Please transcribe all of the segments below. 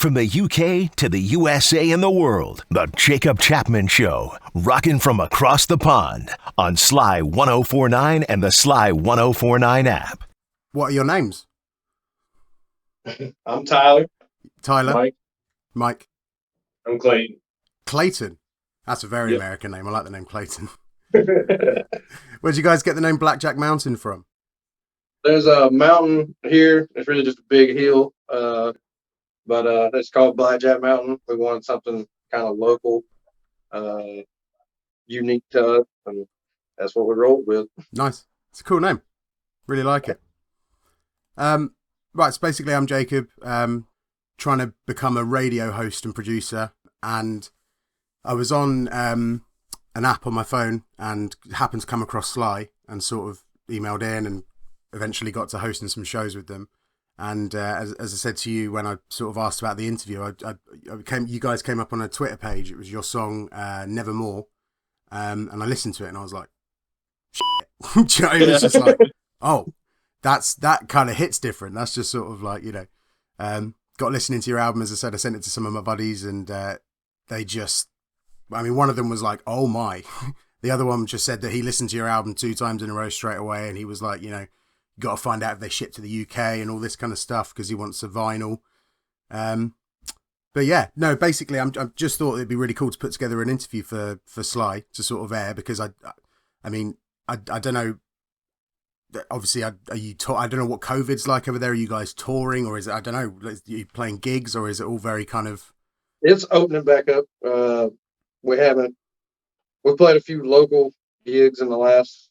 From the UK to the USA and the world, the Jacob Chapman Show, rocking from across the pond on SLY 1049 and the SLY 1049 app. What are your names? I'm Tyler. Tyler. Mike. I'm Clayton. Clayton. That's a very American name. I like the name Clayton. Where'd you guys get the name Blackjack Mountain from? There's a mountain here. It's really just a big hill. But it's called Blackjack Mountain. We wanted something kind of local, unique to us, and that's what we rolled with. Nice. It's a cool name. Really like it. Right, so basically I'm Jacob, trying to become a radio host and producer, and I was on an app on my phone and happened to come across SLY and sort of emailed in and eventually got to hosting some shows with them. And as I said to you when I sort of asked about the interview, you guys came up on a Twitter page. It was your song Nevermore, and I listened to it and I was like, shit. You know, it was just like, oh, that kind of hits different. That's just sort of like, you know, got listening to your album. As I said, I sent it to some of my buddies and they just, I mean, one of them was like, oh my. The other one just said that he listened to your album 2 times in a row straight away, and he was like, you know, got to find out if they ship to the UK and all this kind of stuff because he wants a vinyl. But yeah, no, basically I just thought it'd be really cool to put together an interview for SLY to sort of air, because I mean I don't know, obviously are you I don't know what COVID's like over there. Are you guys touring, or is it, I don't know, are you playing gigs, or is it all very kind of... It's opening back up. We played a few local gigs in the last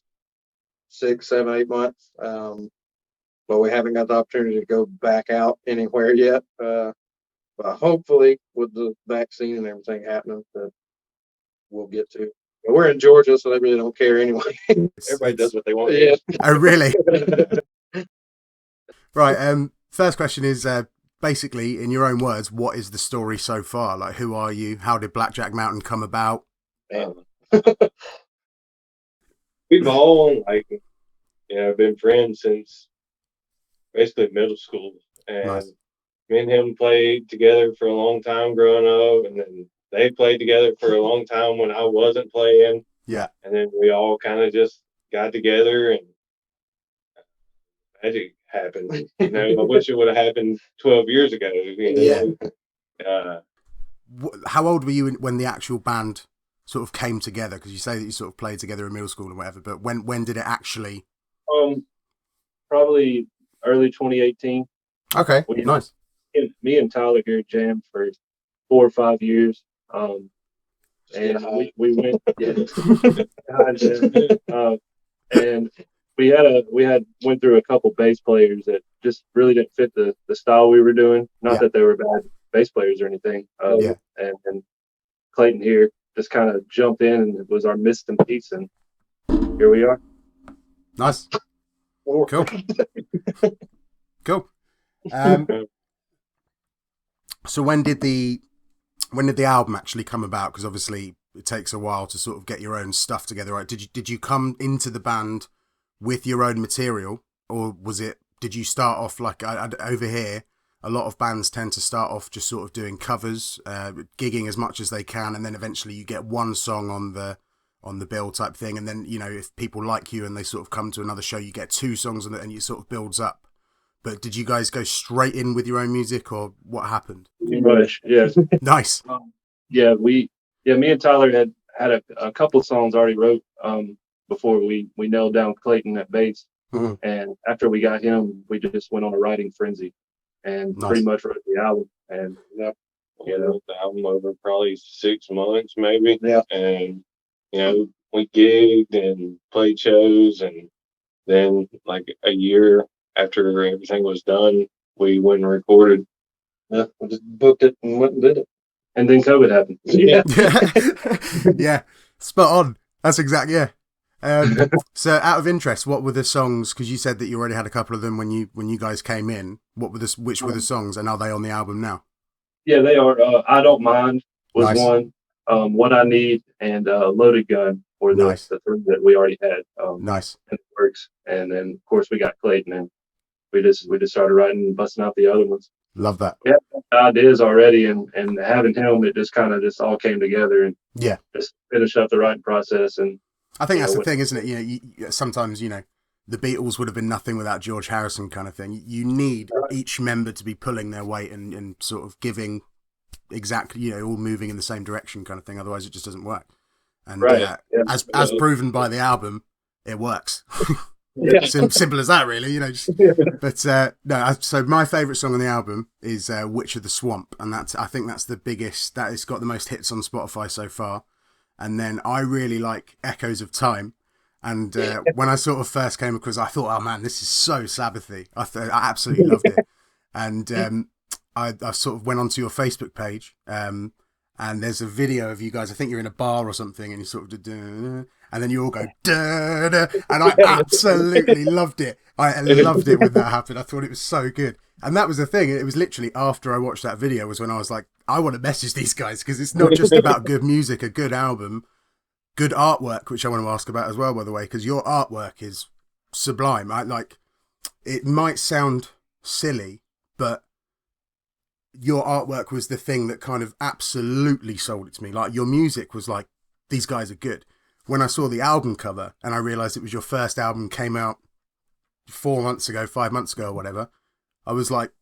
6, 7, 8 months. But we haven't got the opportunity to go back out anywhere yet. But hopefully with the vaccine and everything happening, that we'll get to. But we're in Georgia, so they really don't care anyway. Everybody does what they want. Yeah. Oh, really? Right. First question is, basically, in your own words, what is the story so far? Like, who are you? How did Blackjack Mountain come about? We've all been friends since basically middle school, and Nice. Me and him played together for a long time growing up, and then they played together for a long time when I wasn't playing. Yeah. And then we all kind of just got together and magic happened. You know, I wish it would have happened 12 years ago. You know? Yeah. How old were you when the actual band sort of came together? Because you say that you sort of played together in middle school and whatever, but when did it actually... Probably early 2018. Okay, nice. Me and Tyler here jammed for 4 or 5 years. And we went, and we went through a couple bass players that just really didn't fit the style we were doing. Not that they were bad bass players or anything. And Clayton here just kind of jumped in, and it was our missing piece, and here we are. Nice. Cool. Cool. So when did the album actually come about? Because obviously it takes a while to sort of get your own stuff together, right? Did you come into the band with your own material, or did you start off like over here? A lot of bands tend to start off just sort of doing covers, gigging as much as they can, and then eventually you get one song on the bill type thing, and then, you know, if people like you and they sort of come to another show, you get 2 songs on it, and it sort of builds up. But did you guys go straight in with your own music, or what happened? Pretty much, yeah. Nice. Me and Tyler had a couple songs already wrote before we nailed down Clayton at bass. Mm-hmm. And after we got him, we just went on a writing frenzy and pretty much wrote the album. And We wrote the album over probably 6 months, maybe. Yeah. And we gigged and played shows, and then like a year after everything was done, we went and recorded. Yeah, we just booked it and went and did it. And then COVID happened. Yeah. Yeah. Spot on. That's exactly, yeah. So out of interest, what were the songs? Because you said that you already had a couple of them when you guys came in. Which were the songs, and are they on the album now? Yeah, they are. I Don't Mind was Nice. One. What I Need and Loaded Gun were the 3 that we already had. Nice. In the works. And then of course we got Clayton, and we just started writing and busting out the other ones. Love that. We had ideas already, and having him, it just kind of just all came together and just finished up the writing process. And I think that's the thing, isn't it? Sometimes the Beatles would have been nothing without George Harrison, kind of thing. You need each member to be pulling their weight and sort of giving exactly, all moving in the same direction, kind of thing. Otherwise, it just doesn't work. And as proven by the album, it works. Simple as that, really. But no. So my favourite song on the album is "Witch of the Swamp," and I think that's the biggest. That has got the most hits on Spotify so far. And then I really like "Echoes of Time." And when I sort of first came across, I thought, oh man, this is so Sabbathy. I absolutely loved it. And I sort of went onto your Facebook page, and there's a video of you guys. I think you're in a bar or something, and you sort of and then you all go da da, and I absolutely loved it. I loved it when that happened. I thought it was so good. And that was the thing. It was literally after I watched that video was when I was like, I want to message these guys, because it's not just about good music, a good album. Good artwork, which I want to ask about as well, by the way, because your artwork is sublime. It might sound silly, but your artwork was the thing that kind of absolutely sold it to me. Like, your music was like, these guys are good. When I saw the album cover and I realized it was your first album, came out 4 months ago, 5 months ago or whatever, I was like,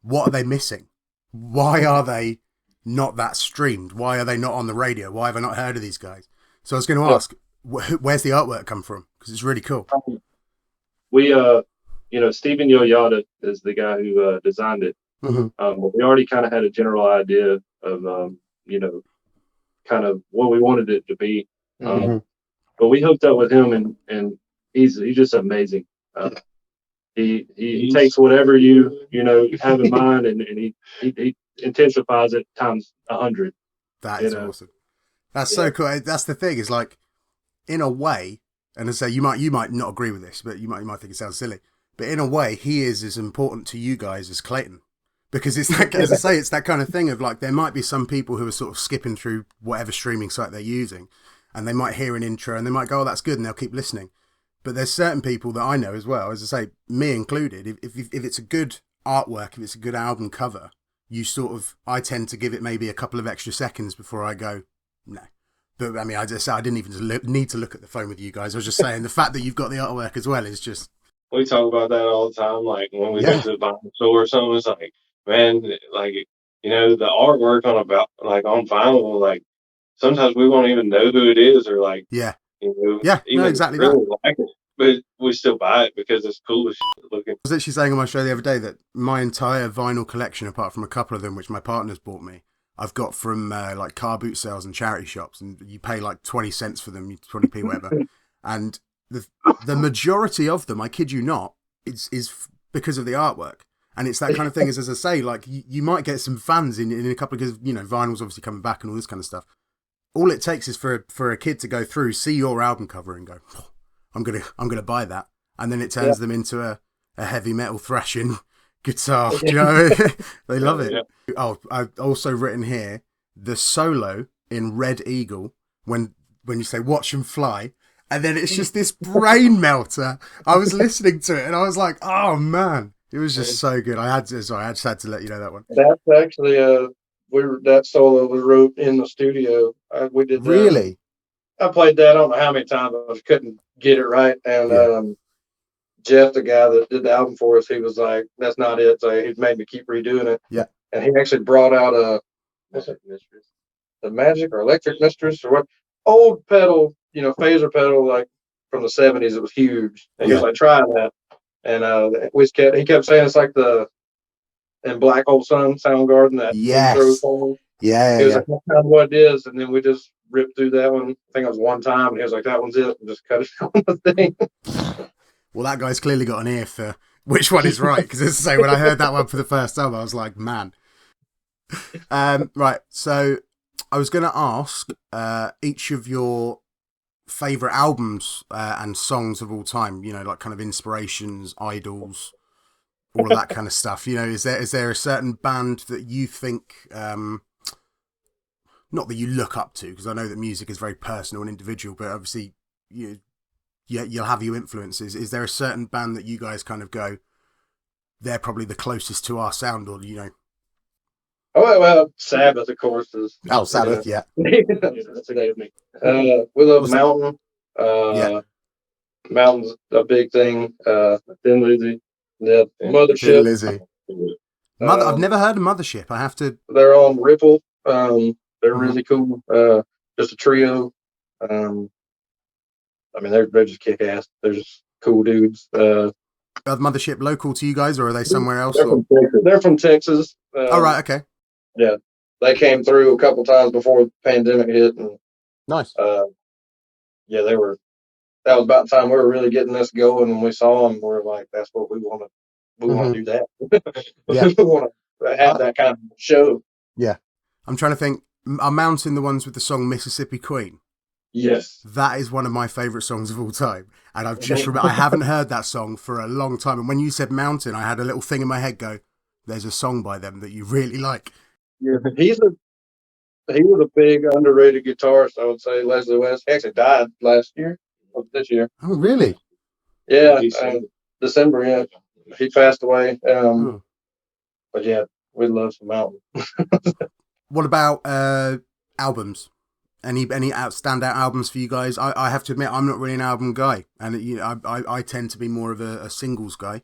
what are they missing? Why are they not that streamed? Why are they not on the radio? Why have I not heard of these guys? So I was going to ask, where's the artwork come from? Because it's really cool. We, Stephen Yoyada is the guy who designed it. Mm-hmm. We already kind of had a general idea of, kind of what we wanted it to be. But we hooked up with him, and he's just amazing. He takes whatever you have in mind, and he intensifies it times 100. That is awesome. That's so cool. That's the thing, is like, in a way, and I say you might not agree with this, but you might think it sounds silly, but in a way, he is as important to you guys as Clayton, because it's that, as I say, it's that kind of thing of like, there might be some people who are sort of skipping through whatever streaming site they're using, and they might hear an intro and they might go, oh, that's good, and they'll keep listening. But there's certain people that I know as well, as I say, me included, if it's a good artwork, if it's a good album cover, I tend to give it maybe a couple of extra seconds before I go, no. But I mean, I didn't even need to look at the phone with you guys. I was just saying, the fact that you've got the artwork as well is just... We talk about that all the time. Like, when we go to the vinyl store or something, it's like, man, like, the artwork on vinyl, like, sometimes we won't even know who it is, or like, exactly really that. like it, but we still buy it because it's cool as shit looking. I was actually saying on my show the other day that my entire vinyl collection, apart from a couple of them which my partner's bought me, I've got from like car boot sales and charity shops, and you pay like 20 cents for them, 20p, whatever. And the majority of them, I kid you not, is because of the artwork. And it's that kind of thing, as I say, like, you might get some fans in a couple, because vinyl's obviously coming back and all this kind of stuff. All it takes is for a kid to go through, see your album cover and go, oh, I'm gonna buy that, and then it turns them into a heavy metal thrashing guitar. Do you know? They love it. Yeah. Oh, I've also written here the solo in Red Eagle when you say "Watch 'em Fly," and then it's just this brain melter. I was listening to it and I was like, oh man, it was just so good. I just had to let you know that one. That's actually that solo was wrote in the studio. We did that. Really? I played that I don't know how many times, I just couldn't get it right. And Jeff, the guy that did the album for us, he was like, that's not it. So he made me keep redoing it. Yeah. And he actually brought out the Magic or Electric Mistress or what, old pedal, phaser pedal, like from the 70s. It was huge. And he was like, try that. And he kept saying it's like in Black Hole Sun, Soundgarden, that intro song. Yeah. He was like, that's kind of what it is. And then we just ripped through that one. I think it was one time, and he was like, that one's it. And just cut it on the thing. Well, that guy's clearly got an ear for which one is right. Because as I say, when I heard that one for the first time, I was like, man. Right. So I was going to ask each of your favorite albums and songs of all time, like kind of inspirations, idols, all of that kind of stuff. Is there a certain band that you think, not that you look up to, because I know that music is very personal and individual, but obviously you'll have your influences. Is there a certain band that you guys kind of go, they're probably the closest to our sound, or Oh well, Sabbath of course is. Oh, Sabbath, yeah. That's a good name. We love Mountain. Mountain's a big thing. Thin Lizzy. Yeah, Mothership. Lizzy. I've never heard of Mothership. I have to. They're on Ripple. They're really cool. Just a trio. I mean, they're just kick ass. They're just cool dudes. Are Mothership local to you guys, or are they somewhere else? They're from Texas. Oh, right, okay. Yeah, they came through a couple times before the pandemic hit, and nice. Yeah, they were. That was about the time we were really getting this going, and we saw them. We were like, "That's what we want to. We want to do that. Yeah, we want to have that kind of show." Yeah, I'm trying to think. Are Mountain the ones with the song Mississippi Queen? Yes, that is one of my favorite songs of all time, and I've just I haven't heard that song for a long time. And when you said Mountain, I had a little thing in my head go, "There's a song by them that you really like." Yeah, he was a big underrated guitarist. I would say Leslie West. He actually died this year. Oh, really? Yeah, December. Yeah, he passed away. But yeah, we love some Mountain. What about albums? Any standout albums for you guys? I have to admit, I'm not really an album guy, and I tend to be more of a singles guy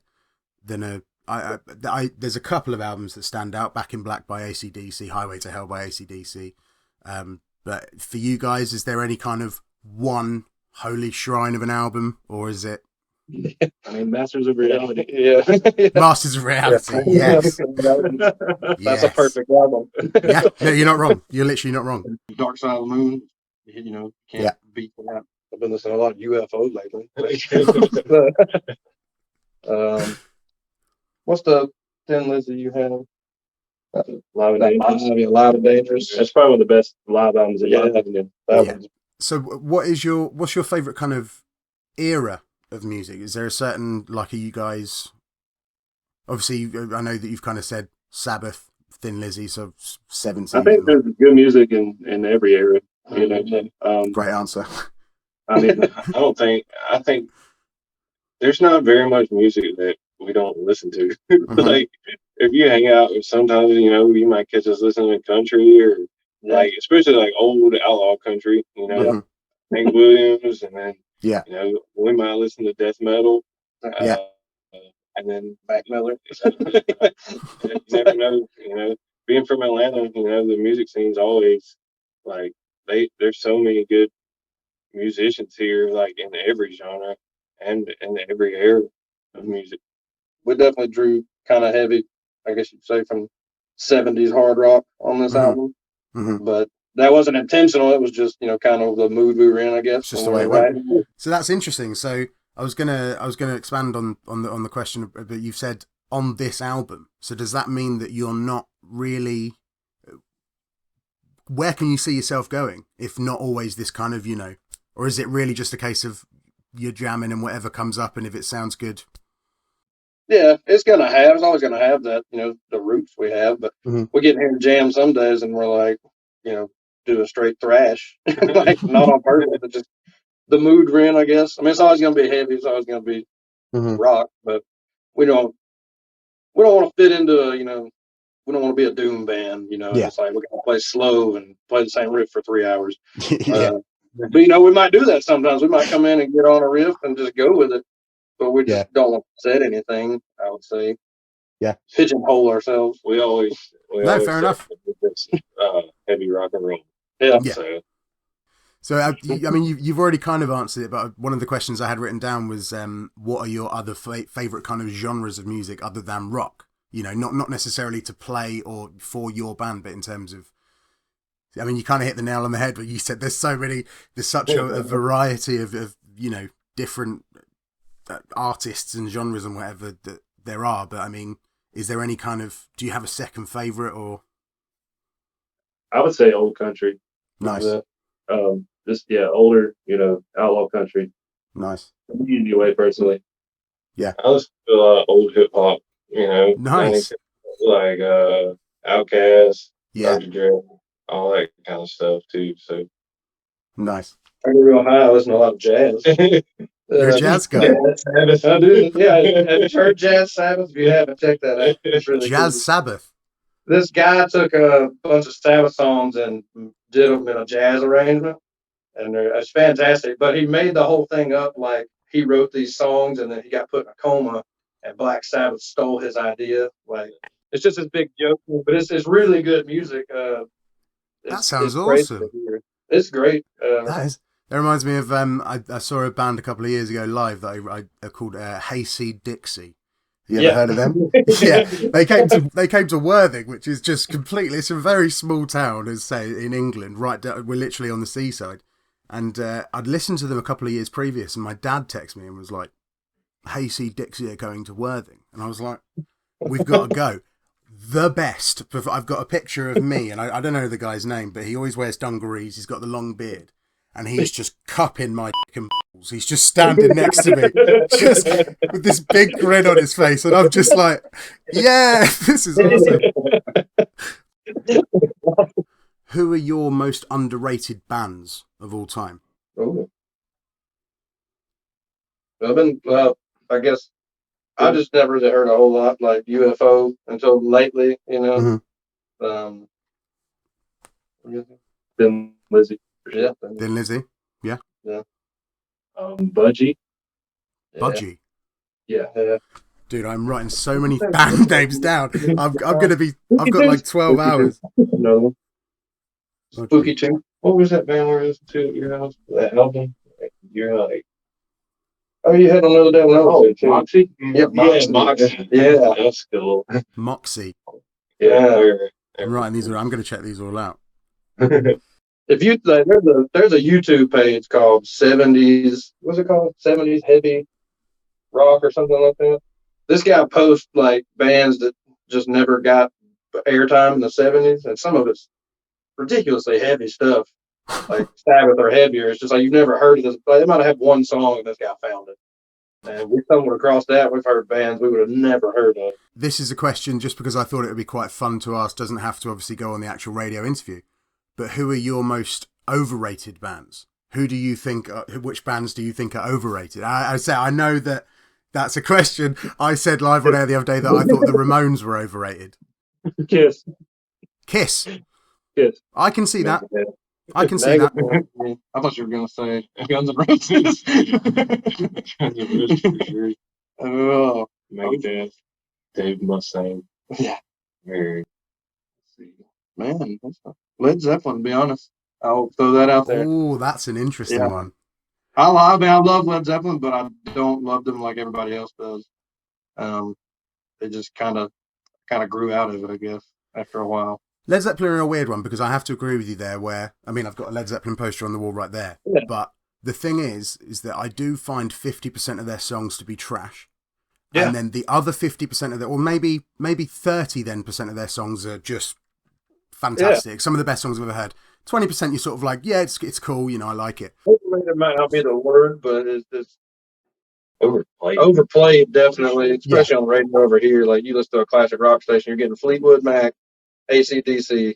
than there's a couple of albums that stand out. Back in Black by AC/DC, Highway to Hell by AC/DC. But for you guys, is there any kind of one holy shrine of an album, or is it? I mean, Masters of Reality. Yeah. Masters of Reality. Yes. That's a perfect album. Yeah. No, you're not wrong. You're literally not wrong. Dark Side of the Moon. Can't beat that. I've been listening to a lot of UFO lately. What's the Thin Lizzy you have? Live and Dangerous. That's probably one of the best live albums I've ever. So, what's your favorite kind of era of music? Is there a certain, like, are you guys? Obviously, I know that you've kind of said Sabbath, Thin Lizzy, so 70s. I think there's good music in every era. Great answer. I mean, I think there's not very much music that we don't listen to. Like, if you hang out, sometimes, you might catch us listening to country or like, especially like old outlaw country, Hank Williams, and then, we might listen to death metal. And then Mac Miller. You never know, being from Atlanta, the music scene's always like, there's so many good musicians here, like in every genre and in every era of music. We definitely drew kind of heavy, I guess you'd say, from 70s hard rock on this album. But that wasn't intentional. It was just, kind of the mood we were in, I guess. It's just the way it went. So that's interesting. So I was gonna expand on the question, but you've said on this album. So does that mean that you're not really? Where can you see yourself going, if not always this kind of, or is it really just a case of you're jamming and whatever comes up, and if it sounds good? Yeah, it's always gonna have that, the roots we have, but we get in here and jam some days and we're like, do a straight thrash, like not on purpose, but just the mood we're in, I guess. I mean, it's always gonna be heavy, it's always gonna be rock, but we don't want to fit into, we don't want to be a doom band, It's like we're gonna play slow and play the same riff for 3 hours. But we might do that sometimes. We might come in and get on a riff and just go with it, but we just don't want to set anything, I would say. Pigeonhole ourselves. We always fair enough. Heavy rock and roll. Yeah. So I mean, you've already kind of answered it, but one of the questions I had written down was, what are your other favorite kind of genres of music other than rock? Not necessarily to play or for your band, but in terms of, I mean, you kind of hit the nail on the head, but you said there's such a variety of different artists and genres and whatever that there are. But I mean, is there any kind of, do you have a second favorite, or? I would say old country. Nice. Older, outlaw country. Nice. Anyway, personally. Yeah. I listen to a lot of old hip hop, Nice. Like Outkast, Yeah. Dr. Dre, all that kind of stuff too. So nice. I get real high. I listen to a lot of jazz. You're a jazz guy. I do. Yeah, have you heard Jazz Sabbath? If you haven't, check that out. It's really Jazz cool. Sabbath. This guy took a bunch of Sabbath songs and did them in a jazz arrangement, and it's fantastic. But he made the whole thing up like he wrote these songs, and then he got put in a coma, and Black Sabbath stole his idea. Like it's just this big joke, but it's really good music. That sounds it's great awesome. to hear. It's great. That reminds me of I saw a band a couple of years ago live that I called Hayseed Dixie. You ever heard of them? Yeah, they came to Worthing, which is just completely. It's a very small town, as say in England. Right down, we're literally on the seaside, and I'd listened to them a couple of years previous, and my dad texted me and was like, "Hayseed Dixie are going to Worthing," and I was like, "We've got to go." The best. I've got a picture of me, and I don't know the guy's name, but he always wears dungarees. He's got the long beard. And he's just cupping my dick and balls. He's just standing next to me, just with this big grin on his face. And I'm just like, yeah, this is awesome. Who are your most underrated bands of all time? Oh. I guess I just never really heard a whole lot like UFO until lately, you know. Mm-hmm. Thin Lizzy. Yeah. Thin Lizzy? Yeah. Yeah. Budgie. Budgie? Yeah. Yeah. Dude, I'm writing so many band names down. I've got like 12 hours. No. Spooky Tooth. What was that band where it was at your house? That album? You're like, oh, you had another damn album. Oh, Moxie? Yeah, Moxie. Yeah. That's cool. Moxie. Yeah. I'm writing these. I'm going to check these all out. If you there's a YouTube page called 70s. What's it called? 70s heavy rock or something like that. This guy posts like bands that just never got airtime in the 70s, and some of it's ridiculously heavy stuff. Like Sabbath or heavier. It's just like you've never heard of this. Like, they might have had one song and this guy found it. And we stumbled across that. We've heard bands we would have never heard of. This is a question just because I thought it would be quite fun to ask. Doesn't have to obviously go on the actual radio interview. But who are your most overrated bands? Who do you think? Which bands do you think are overrated? I know that that's a question. I said live on air the other day that I thought the Ramones were overrated. Kiss. Kiss. I can see that. I can see that. I thought you were going to say Guns N' Roses. Guns N' Roses for sure. Oh, Megadeth. Dave Mustaine. Yeah. Very. Man, Led Zeppelin, to be honest. I'll throw that out there. Oh, that's an interesting one. I love Led Zeppelin, but I don't love them like everybody else does. They just kind of grew out of it, I guess, after a while. Led Zeppelin are a weird one because I have to agree with you there where, I mean, I've got a Led Zeppelin poster on the wall right there. Yeah. But the thing is that I do find 50% of their songs to be trash. Yeah. And then the other 50% of their, or maybe 30% of their songs are just fantastic. Yeah. Some of the best songs I've ever heard. 20% you're sort of like, yeah, it's cool, you know, I like it. Overrated might not be the word, but it's overplayed. Overplayed, definitely, especially on the radio over here. Like you listen to a classic rock station, you're getting Fleetwood Mac, AC/DC,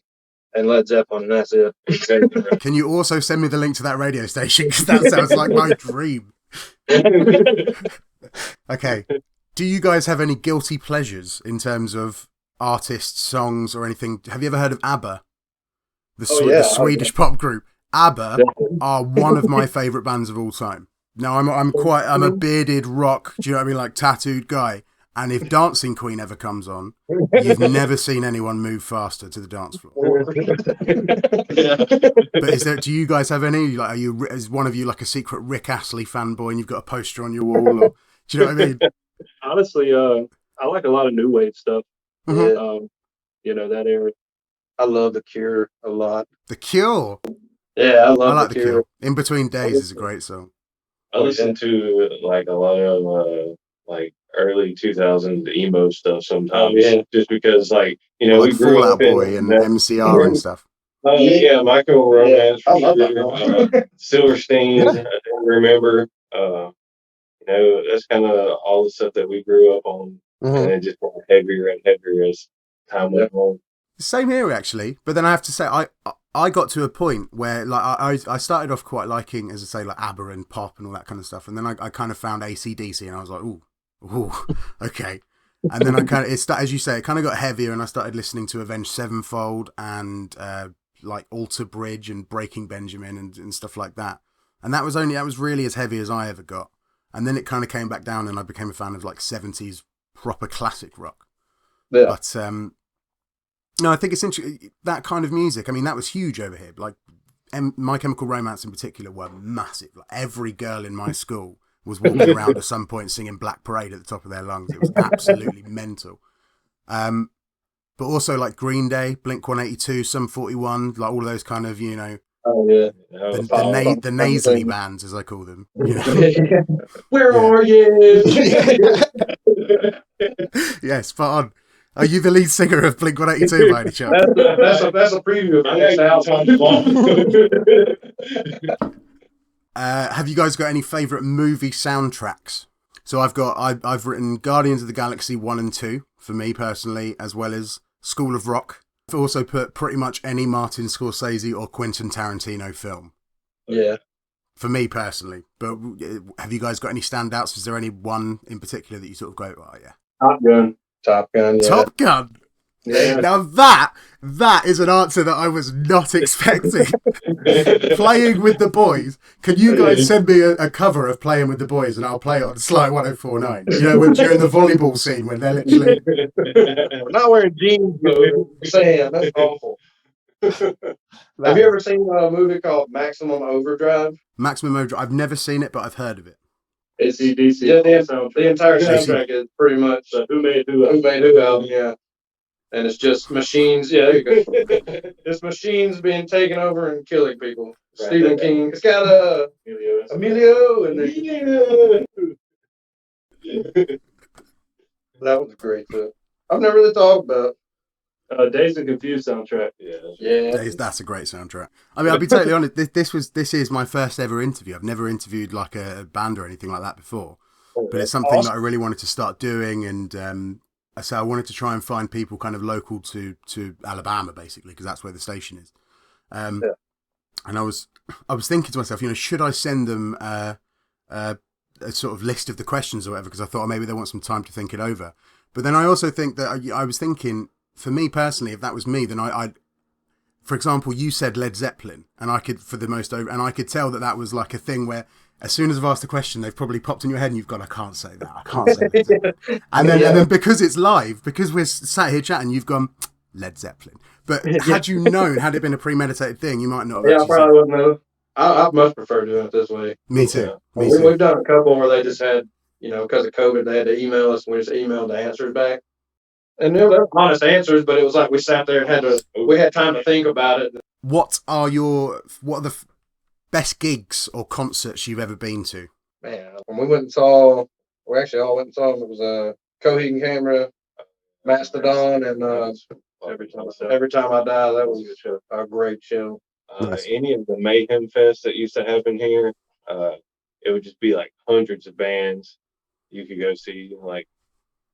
and Led Zeppelin, and that's it. Can you also send me the link to that radio station? Because that sounds like my dream. Okay. Do you guys have any guilty pleasures in terms of artists, songs, or anything? Have you ever heard of Abba? The Swedish pop group. Abba are one of my favourite bands of all time. Now, I'm a bearded rock, do you know what I mean, like tattooed guy. And if Dancing Queen ever comes on, you've never seen anyone move faster to the dance floor. But do you guys have any? Like, is one of you like a secret Rick Astley fanboy and you've got a poster on your wall? Or, do you know what I mean? Honestly, I like a lot of new wave stuff. Mm-hmm. You know, that era. I love The Cure a lot. The Cure? Yeah, I like The Cure. In Between Days is a great song. I listen to like a lot of like early 2000 emo stuff sometimes, just because like, you know, like we grew Fall Out up in Boy and MCR and stuff. Yeah, Michael Romance. I love that. Silverstein, I remember. You know, that's kind of all the stuff that we grew up on, and it just got heavier and heavier as time went on. Same here, actually. But then I have to say, I I got to a point where like I started off quite liking, as I say, like ABBA and pop and all that kind of stuff, and then I kind of found AC/DC, and I was like, ooh, okay. And then I kind of, as you say, it kind of got heavier, and I started listening to Avenged Sevenfold and like Alter Bridge and Breaking Benjamin and stuff like that. And that was really as heavy as I ever got. And then it kind of came back down, and I became a fan of like 70s proper classic rock. Yeah. But no, I think it's interesting, that kind of music. I mean, that was huge over here. Like My Chemical Romance in particular were massive. Like every girl in my school was walking around at some point singing Black Parade at the top of their lungs. It was absolutely mental. But also like Green Day, Blink-182, Sum 41, like all of those kind of, you know, oh yeah, the nasally bands, as I call them. You know? Where are you? Yeah, spot on. Are you the lead singer of Blink-182 by any chance? That's a preview of my next album. Have you guys got any favourite movie soundtracks? So I've written Guardians of the Galaxy 1 and 2 for me personally, as well as School of Rock. I've also put pretty much any Martin Scorsese or Quentin Tarantino film. Yeah. For me personally. But have you guys got any standouts? Is there any one in particular that you sort of go, oh yeah? Top Gun. Yeah. Top Gun. Yeah. Now that is an answer that I was not expecting. Playing with the Boys. Can you guys send me a cover of Playing with the Boys, and I'll play it on SLY 1049? You know, during the volleyball scene when they're literally... We're not wearing jeans, though. Sam, that's awful. Have you ever seen a movie called Maximum Overdrive? Maximum Overdrive. I've never seen it, but I've heard of it. It's DC. Yeah, the entire soundtrack is pretty much Who Made Who album, yeah. And it's just machines. Yeah, there you go. It's machines being taken over and killing people. Right. Stephen King. It's got Emilio and that was great too. I've never really thought about Dazed and Confused soundtrack. Yeah. That's a great soundtrack. I mean, I'll be totally honest. This is my first ever interview. I've never interviewed like a band or anything like that before, but it's something that I really wanted to start doing, and so I wanted to try and find people kind of local to Alabama, basically, because that's where the station is. And I was thinking to myself, you know, should I send them a sort of list of the questions or whatever? Because I thought maybe they want some time to think it over. But then I also think that I was thinking, for me personally, if that was me, then I'd, for example, you said Led Zeppelin, and I could tell that was like a thing where as soon as I've asked the question, they've probably popped in your head and you've gone, I can't say that. And then because it's live, because we're sat here chatting, you've gone, Led Zeppelin. But had you known, had it been a premeditated thing, you might not have. Yeah, I probably wouldn't know. I much prefer doing it this way. Me too. We've done a couple where they just had, you know, because of COVID, they had to email us, and we just emailed the answers back. And they were honest answers, but it was like we sat there and we had time to think about it. What are the best gigs or concerts you've ever been to? Man, when we actually all went and saw them. It was Coheed and Camera, Mastodon, and Every Time I Die. That was a great show. Nice. Any of the Mayhem Fest that used to happen here, it would just be like hundreds of bands you could go see. Like,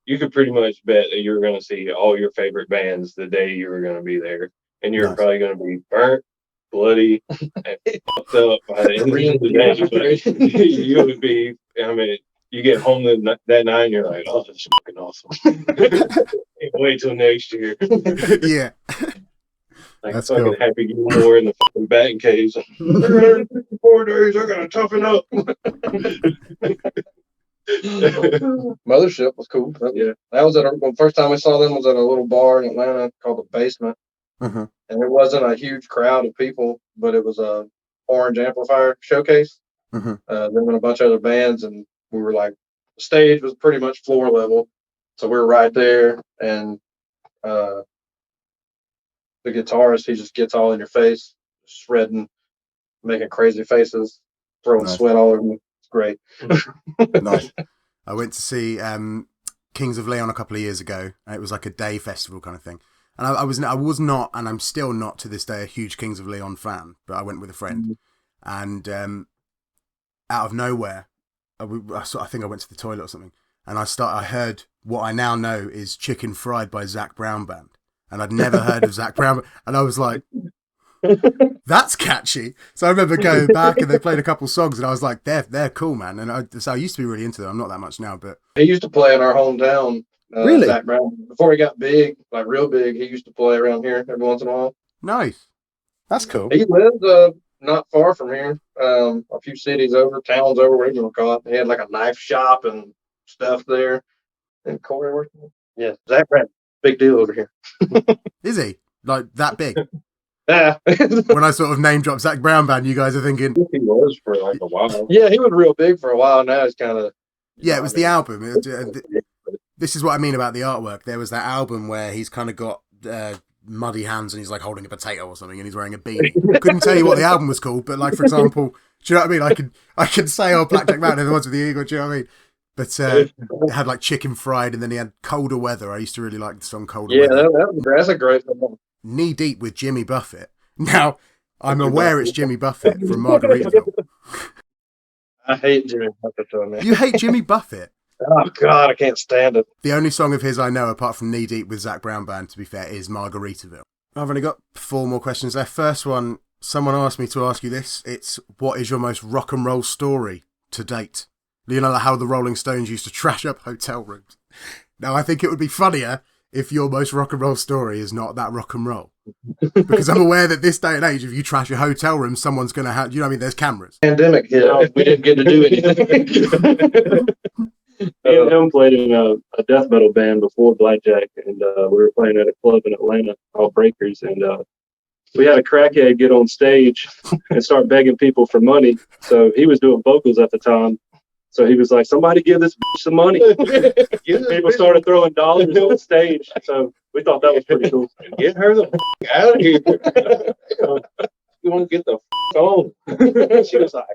you could pretty much bet that you were going to see all your favorite bands the day you were going to be there. And you're probably going to be burnt, bloody, and fucked up by the end of the day. But you would be, I mean, you get home that night and you're like, oh, this is fucking awesome. Can't wait till next year. Yeah. Like, that's fucking cool. Happy Gilmore in the fucking batting caves. 4 days, I gotta toughen up. Mothership was cool. That was the first time we saw them was at a little bar in Atlanta called The Basement. Mm-hmm. And it wasn't a huge crowd of people, but it was a orange amplifier showcase. Mm-hmm. Them and a bunch of other bands, and we were like, the stage was pretty much floor level, so we were right there, and the guitarist, he just gets all in your face, shredding, making crazy faces, throwing sweat all over me. It's great. Nice. I went to see Kings of Leon a couple of years ago, and it was like a day festival kind of thing. And I was not, and I'm still not to this day, a huge Kings of Leon fan. But I went with a friend, and out of nowhere, I think I went to the toilet or something, and I heard what I now know is Chicken Fried by Zac Brown Band, and I'd never heard of Zac Brown, and I was like, That's catchy. So I remember going back and they played a couple songs and I was like, they're cool, man. And so I used to be really into them. I'm not that much now, but He used to play in our hometown. Really? Zach Brown. Before he got big, like real big, he used to play around here every once in a while. nice. That's cool. He lives not far from here, a few cities over, towns over, whatever you want to call it. He had like a knife shop and stuff there. And Corey working. Yeah, Zach Brown, big deal over here. Is he? Like that big? Yeah. When I sort of name drop Zach Brown Band, you guys are thinking, He was for like a while. Yeah, he was real big for a while. Now he's kind of. yeah, it was the album. This is what I mean about the artwork. There was that album where he's kind of got muddy hands and he's like holding a potato or something and he's wearing a beanie. Couldn't tell you what the album was called, but like, for example, do you know what I mean? I could say, oh, Blackjack Mountain, the ones with the eagle, do you know what I mean? But it had like Chicken Fried and then he had Colder Weather. I used to really like the song Colder Weather. Yeah, that's a great song. Knee Deep with Jimmy Buffett. Now, I'm aware it's Jimmy Buffett from Margaritaville. I hate Jimmy Buffett, though, man. You hate Jimmy Buffett? Oh, God, I can't stand it. The only song of his I know, apart from Knee Deep with Zach Brown Band, to be fair, is Margaritaville. I've only got 4 more questions left. First one, someone asked me to ask you this. It's, what is your most rock and roll story to date? You know, like how the Rolling Stones used to trash up hotel rooms. Now, I think it would be funnier if your most rock and roll story is not that rock and roll. Because I'm aware that this day and age, if you trash a hotel room, someone's going to have, you know what I mean, there's cameras. Pandemic hit. We didn't get to do anything. Me and him played in a death metal band before Blackjack, and we were playing at a club in Atlanta called Breakers, and we had a crackhead get on stage and start begging people for money. So he was doing vocals at the time. So he was like, somebody give this bitch some money. People started throwing dollars on the stage. So we thought that was pretty cool. Get her the out of here. You want to get the home. She was like,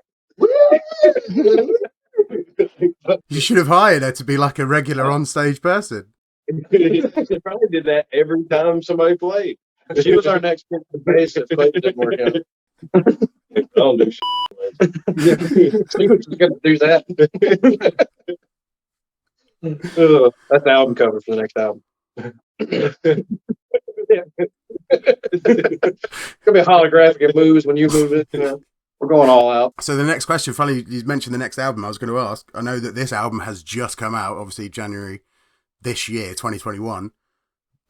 You should have hired her to be like a regular on-stage person. They probably did that every time somebody played. She was our next bass if Clayton didn't work out. I don't do shit. She was just going to do that. That's the album cover for the next album. It's gonna be holographic. It moves when you move it. You know, we're going all out. So the next question, finally, you mentioned the next album I was going to ask. I know that this album has just come out, obviously January this year, 2021.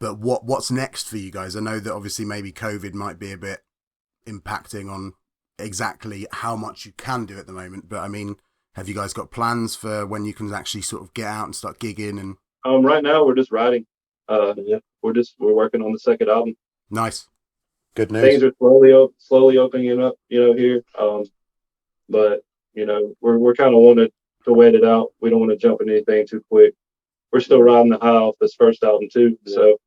But what's next for you guys? I know that obviously maybe COVID might be a bit impacting on exactly how much you can do at the moment. But I mean, have you guys got plans for when you can actually sort of get out and start gigging? And right now we're just writing. We're working on the second album. Nice, good news. Things are slowly opening up, here. But we're kind of wanted to wait it out. We don't want to jump into anything too quick. We're still riding the high off this first album too. Yeah. So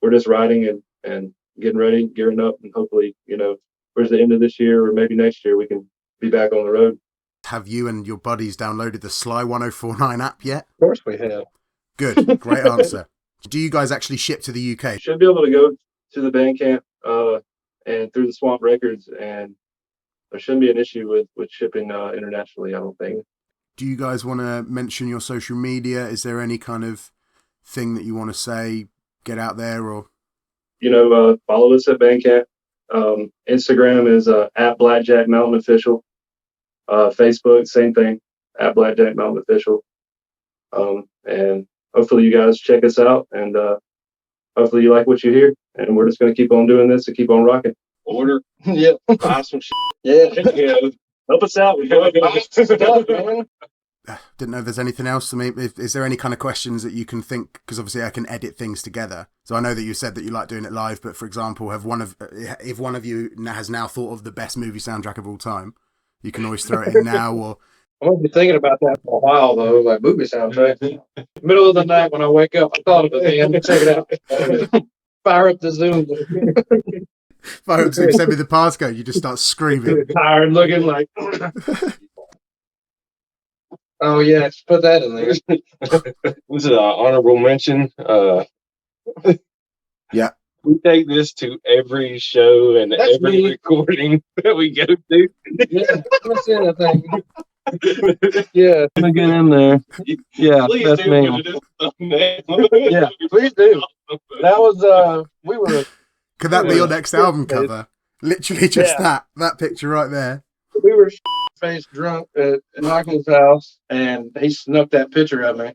we're just writing and getting ready, gearing up, and hopefully, towards the end of this year or maybe next year, we can be back on the road. Have you and your buddies downloaded the SLY 1049 app yet? Of course we have. Good, great answer. Do you guys actually ship to the UK? Should be able to go to the Bandcamp and through the Swamp Records, and there shouldn't be an issue with shipping internationally, I don't think. Do you guys want to mention your social media? Is there any kind of thing that you want to say, get out there, or? Follow us at Bandcamp. Instagram is at Blackjack Mountain Official. Facebook, same thing, at Blackjack Mountain Official. And hopefully you guys check us out, and hopefully you like what you hear. And we're just going to keep on doing this and keep on rocking. Order. Yep. Buy some shit. Yeah. Help us out. Didn't know if there's anything else. I mean, is there any kind of questions that you can think? Because obviously I can edit things together. So I know that you said that you like doing it live, but for example, if one of you has now thought of the best movie soundtrack of all time, you can always throw it in now. Or I'm gonna be thinking about that for a while though, like movie soundtrack. Middle of the night when I wake up, I thought of it, man. Check it out. Fire up the Zoom. Fire up Zoom. Send me the passcode. You just start screaming. Tired looking like. Oh yeah, just put that in there. This is an honorable mention. Yeah. We take this to every show and That's every me. recording that we go to. Yeah, what's in that thing? Yeah, let me get in there. Yeah, Please that's do me. put it in the thumbnail. Yeah, please do. That was we were. Could that be your next album cover? Literally just that picture right there. We were face drunk at Michael's house, and he snuck that picture of me.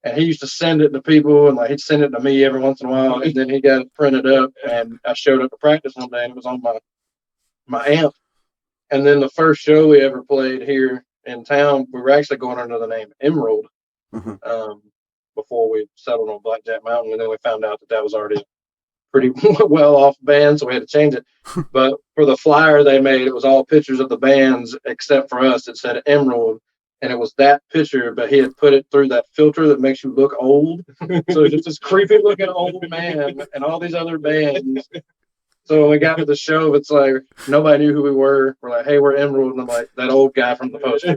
And he used to send it to people, and like he'd send it to me every once in a while. And then he got it printed up, and I showed up to practice one day, and it was on my amp. And then the first show we ever played here in town, we were actually going under the name Emerald before we settled on Blackjack Mountain, and then we found out that was already a pretty well off band, so we had to change it. But for the flyer they made, it was all pictures of the bands except for us. It said Emerald, and it was that picture, but he had put it through that filter that makes you look old. So it's just this creepy looking old man and all these other bands. So when we got to the show, it's like nobody knew who we were. We're like, hey, we're Emerald, and I'm like, that old guy from the poster.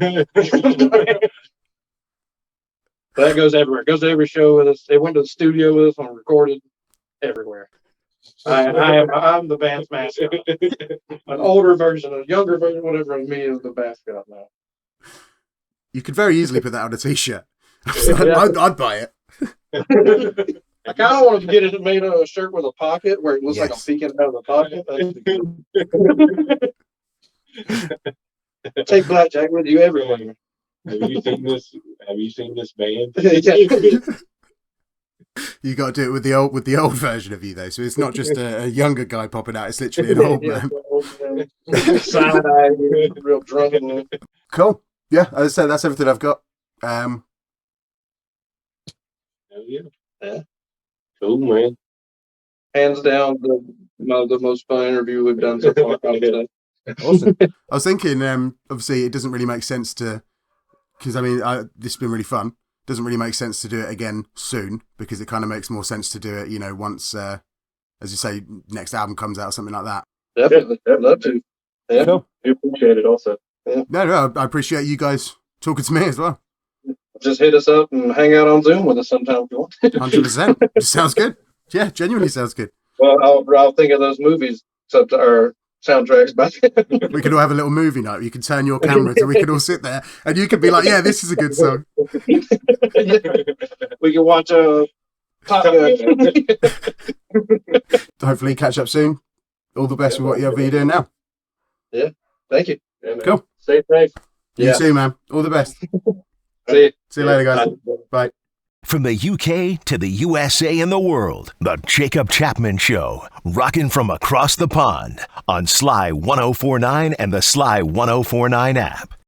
That goes everywhere. It goes to every show with us. They went to the studio with us and recorded everywhere. I'm the band's mascot. An older version, a younger version, whatever of me is the mascot now. You could very easily put that on a t-shirt. I'd buy it. I kind of wanted to get it made a shirt with a pocket where it looks like I'm peeking out of the pocket. Take Blackjack with you everywhere. Have you seen this band? You got to do it with the old version of you though, so it's not just a younger guy popping out. It's literally an old man. Side eye, real drunken. Cool. Yeah, as I said, that's everything I've got. Yeah. Cool, man. Hands down, the most fun interview we've done so far. Awesome. I was thinking, obviously, it doesn't really make sense to, because I mean, this has been really fun. Doesn't really make sense to do it again soon, because it kind of makes more sense to do it, once, as you say, next album comes out, something like that. Definitely, I'd love to. Yeah, cool. We appreciate it also. Yeah. No, I appreciate you guys talking to me as well. Just hit us up and hang out on Zoom with us sometime if you want. 100%. Sounds good. Yeah, genuinely sounds good. Well, I'll think of those movies or soundtracks back. We could all have a little movie night. You can turn your camera so we can all sit there and you could be like, yeah, this is a good song. We can watch Top Gun. Hopefully catch up soon. All the best with whatever you're doing now. Yeah, thank you. Yeah, cool. Stay safe. You too, man. All the best. See you later, guys. Bye. From the UK to the USA and the world, the Jacob Chapman Show, rocking from across the pond on SLY 1049 and the SLY 1049 app.